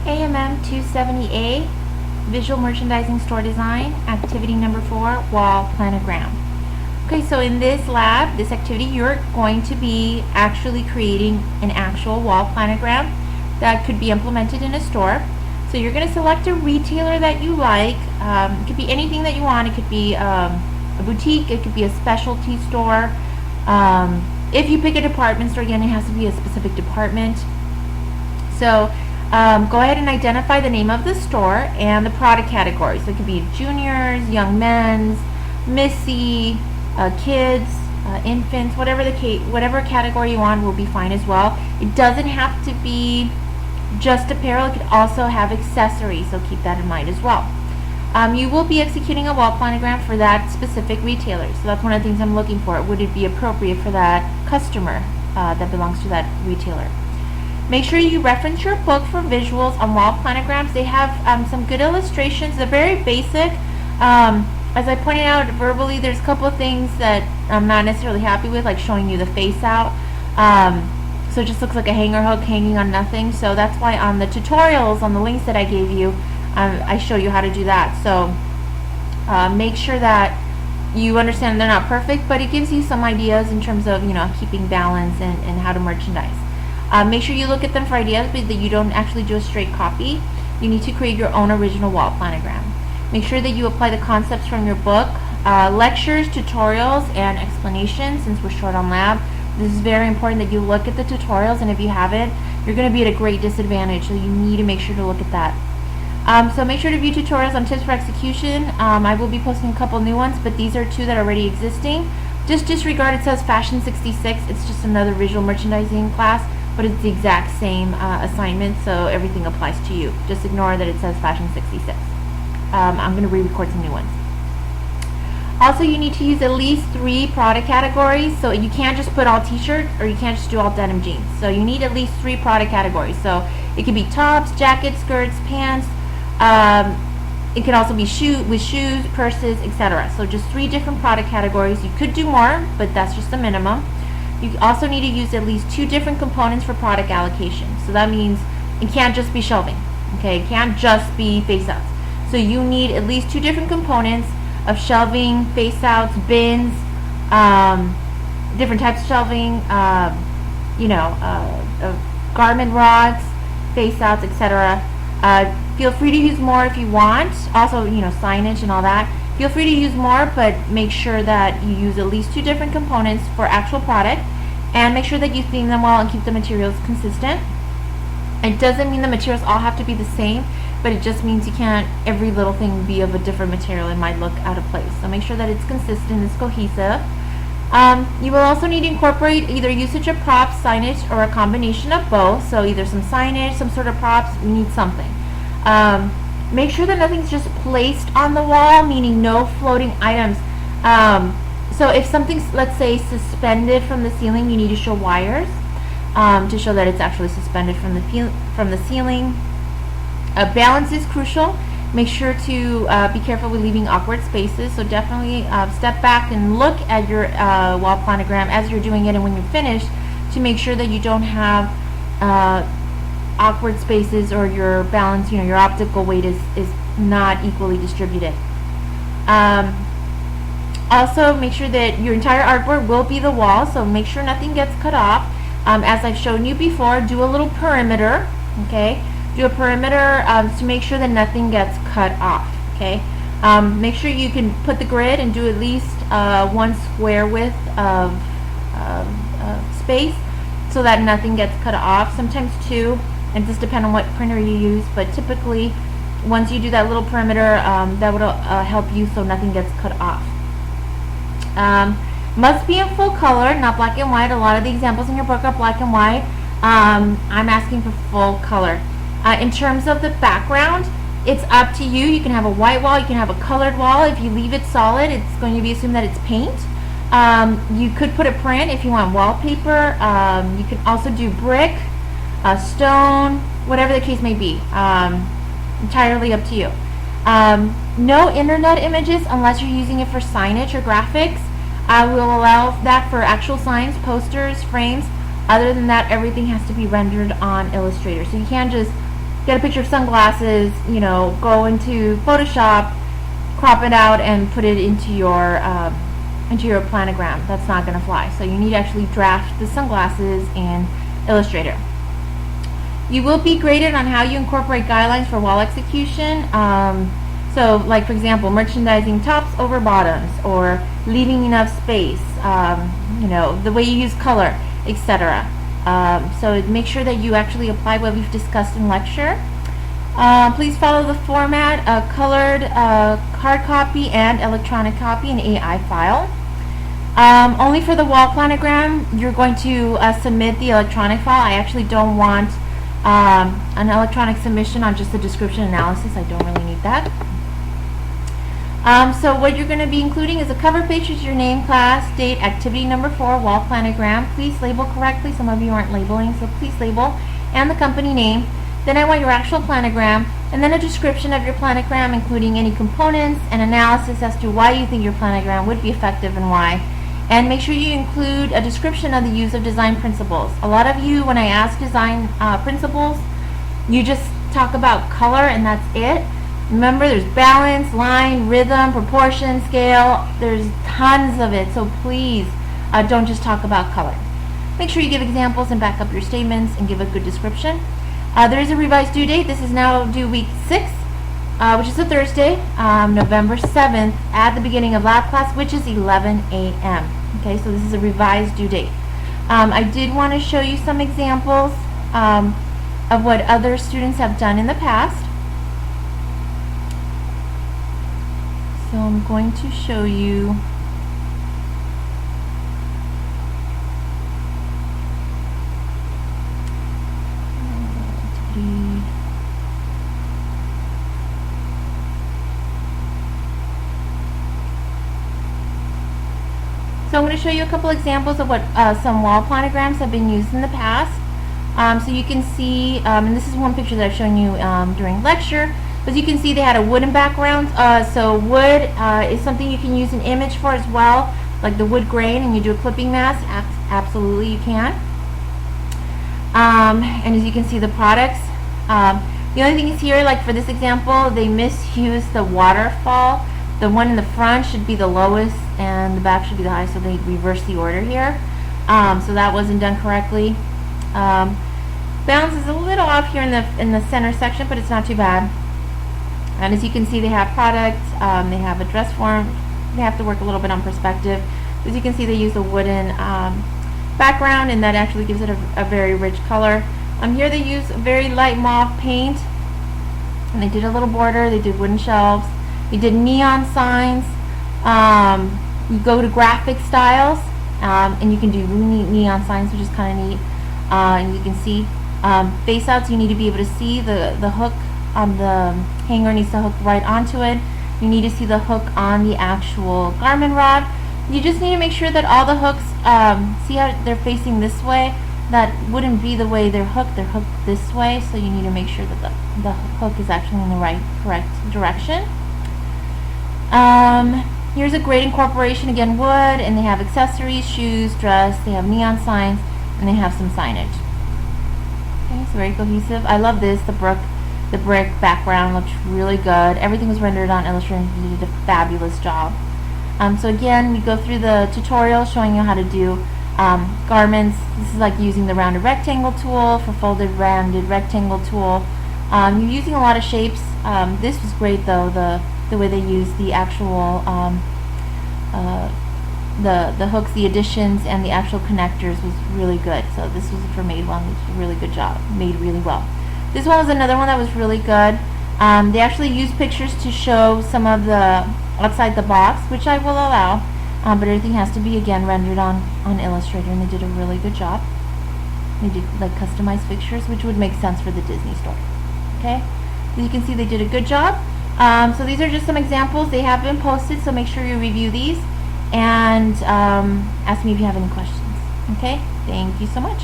AMM 270A, Visual Merchandising Store Design, Activity number 4, Wall Planogram. Okay, so in this lab, this activity, you're going to be actually creating an actual wall planogram that could be implemented in a store. So you're going to select a retailer that you like. It could be anything that you want. It could be a boutique. It could be a specialty store. If you pick a department store, again, it has to be a specific department. So go ahead and identify the name of the store and the product category. So it could be juniors, young men's, Missy, kids, infants, whatever category you want will be fine as well. It doesn't have to be just apparel. It could also have accessories, so keep that in mind as well. You will be executing a wall planogram for that specific retailer. So that's one of the things I'm looking for. Would it be appropriate for that customer that belongs to that retailer? Make sure you reference your book for visuals on wall planograms. They have some good illustrations. They're very basic. As I pointed out verbally, there's a couple of things that I'm not necessarily happy with, like showing you the face out. So it just looks like a hanger hook hanging on nothing. So that's why on the tutorials, on the links that I gave you, I show you how to do that. So make sure that you understand they're not perfect, but it gives you some ideas in terms of, keeping balance and how to merchandise. Make sure you look at them for ideas, but that you don't actually do a straight copy. You need to create your own original wall planogram. Make sure that you apply the concepts from your book. Lectures, tutorials, and explanations, since we're short on lab. This is very important that you look at the tutorials, and if you haven't, you're going to be at a great disadvantage, so you need to make sure to look at that. So make sure to view tutorials on tips for execution. I will be posting a couple new ones, but these are two that are already existing. Just disregard it says Fashion 66. It's just another visual merchandising class, but it's the exact same assignment, so everything applies to you. Just ignore that it says Fashion 66. I'm going to re-record some new ones. Also, you need to use at least 3 product categories. So you can't just put all t-shirts, or you can't just do all denim jeans. So you need at least 3 product categories. So it could be tops, jackets, skirts, pants. It can also be with shoes, purses, etc. So just 3 different product categories. You could do more, but that's just the minimum. You also need to use at least 2 different components for product allocation. So that means it can't just be shelving. Okay, it can't just be face outs. So you need at least 2 different components of shelving, face outs, bins, different types of shelving, garment rods, face outs, etc. Feel free to use more if you want. Also, signage and all that. Feel free to use more, but make sure that you use at least 2 different components for actual product, and make sure that you theme them well and keep the materials consistent. It doesn't mean the materials all have to be the same, but it just means you can't every little thing be of a different material. It might look out of place. So make sure that it's consistent, it's cohesive. You will also need to incorporate either usage of props, signage, or a combination of both. So either some signage, some sort of props, you need something. Make sure that nothing's just placed on the wall, meaning no floating items. So if something's, let's say, suspended from the ceiling, you need to show wires to show that it's actually suspended from the ceiling. Balance is crucial. Make sure to be careful with leaving awkward spaces. So definitely step back and look at your wall planogram as you're doing it and when you're finished, to make sure that you don't have awkward spaces, or your balance, your optical weight is not equally distributed. Also, make sure that your entire artboard will be the wall, so make sure nothing gets cut off. As I've shown you before, do a little perimeter, okay? Do a perimeter to make sure that nothing gets cut off, okay? Make sure you can put the grid and do at least 1 square width of space, so that nothing gets cut off. Sometimes 2, and just depend on what printer you use, but typically once you do that little perimeter, that will help you so nothing gets cut off. Must be in full color, not black and white. A lot of the examples in your book are black and white. I'm asking for full color. In terms of the background, it's up to you. You can have a white wall, you can have a colored wall. If you leave it solid, it's going to be assumed that it's paint. You could put a print if you want wallpaper. You can also do brick, stone, whatever the case may be. Entirely up to you. No internet images unless you're using it for signage or graphics. I will allow that for actual signs, posters, frames. Other than that, everything has to be rendered on Illustrator. So you can't just get a picture of sunglasses, you know, go into Photoshop, crop it out, and put it into your planogram. That's not going to fly. So you need to actually draft the sunglasses in Illustrator. You will be graded on how you incorporate guidelines for wall execution. So, like for example, merchandising tops over bottoms, or leaving enough space. You know, the way you use color, etc. So make sure that you actually apply what we've discussed in lecture. Please follow the format: colored hard copy and electronic copy in AI file. Only for the wall planogram, you're going to submit the electronic file. I actually don't want an electronic submission on just the description analysis. I don't really need that. So what you're going to be including is a cover page with your name, class, date, activity number 4, wall planogram. Please label correctly. Some of you aren't labeling, so please label, and the company name. Then I want your actual planogram, and then a description of your planogram, including any components and analysis as to why you think your planogram would be effective and why. And make sure you include a description of the use of design principles. A lot of you, when I ask design principles, you just talk about color and that's it. Remember, there's balance, line, rhythm, proportion, scale. There's tons of it, so please don't just talk about color. Make sure you give examples and back up your statements and give a good description. There is a revised due date. This is now due week 6, which is a Thursday, November 7th, at the beginning of lab class, which is 11 a.m. Okay, so this is a revised due date. I did want to show you some examples of what other students have done in the past. So I'm going to show you So I'm going to show you a couple examples of what some wall planograms have been used in the past. So you can see, and this is one picture that I've shown you during lecture, but you can see they had a wooden background. So wood is something you can use an image for as well, like the wood grain, and you do a clipping mask. Absolutely you can. And as you can see, the products. The only thing is here, like for this example, they misused the waterfall. The one in the front should be the lowest and the back should be the highest, so they reversed the order here. So that wasn't done correctly. Balance is a little off here in the center section, but it's not too bad. And as you can see, they have products, they have a dress form. They have to work a little bit on perspective. As you can see, they use a wooden background, and that actually gives it a very rich color. Here they use a very light mauve paint, and they did a little border. They did wooden shelves. They did neon signs. You go to graphic styles, and you can do really neat neon signs, which is kind of neat. And you can see face outs. You need to be able to see the hook on the hanger needs to hook right onto it. You need to see the hook on the actual garment rod. You just need to make sure that all the hooks, see how they're facing this way? That wouldn't be the way they're hooked this way, so you need to make sure that the hook is actually in the correct direction. Here's a great incorporation, again wood, and they have accessories, shoes, dress, they have neon signs, and they have some signage. Okay, it's very cohesive. I love this. The brick background looks really good. Everything was rendered on Illustrator, and you did a fabulous job. So again, we go through the tutorial showing you how to do garments. This is like using the rounded rectangle tool for folded rounded rectangle tool. You're using a lot of shapes. This was great though, the way they use the actual the hooks, the additions, and the actual connectors was really good. So this was for Made One, which was a really good job, made really well. This one was another one that was really good. They actually used pictures to show some of the outside the box, which I will allow, but everything has to be again rendered on Illustrator, and they did a really good job. They did like customized pictures, which would make sense for the Disney store. Okay, as you can see, they did a good job. So these are just some examples. They have been posted, so make sure you review these and ask me if you have any questions. Okay, thank you so much.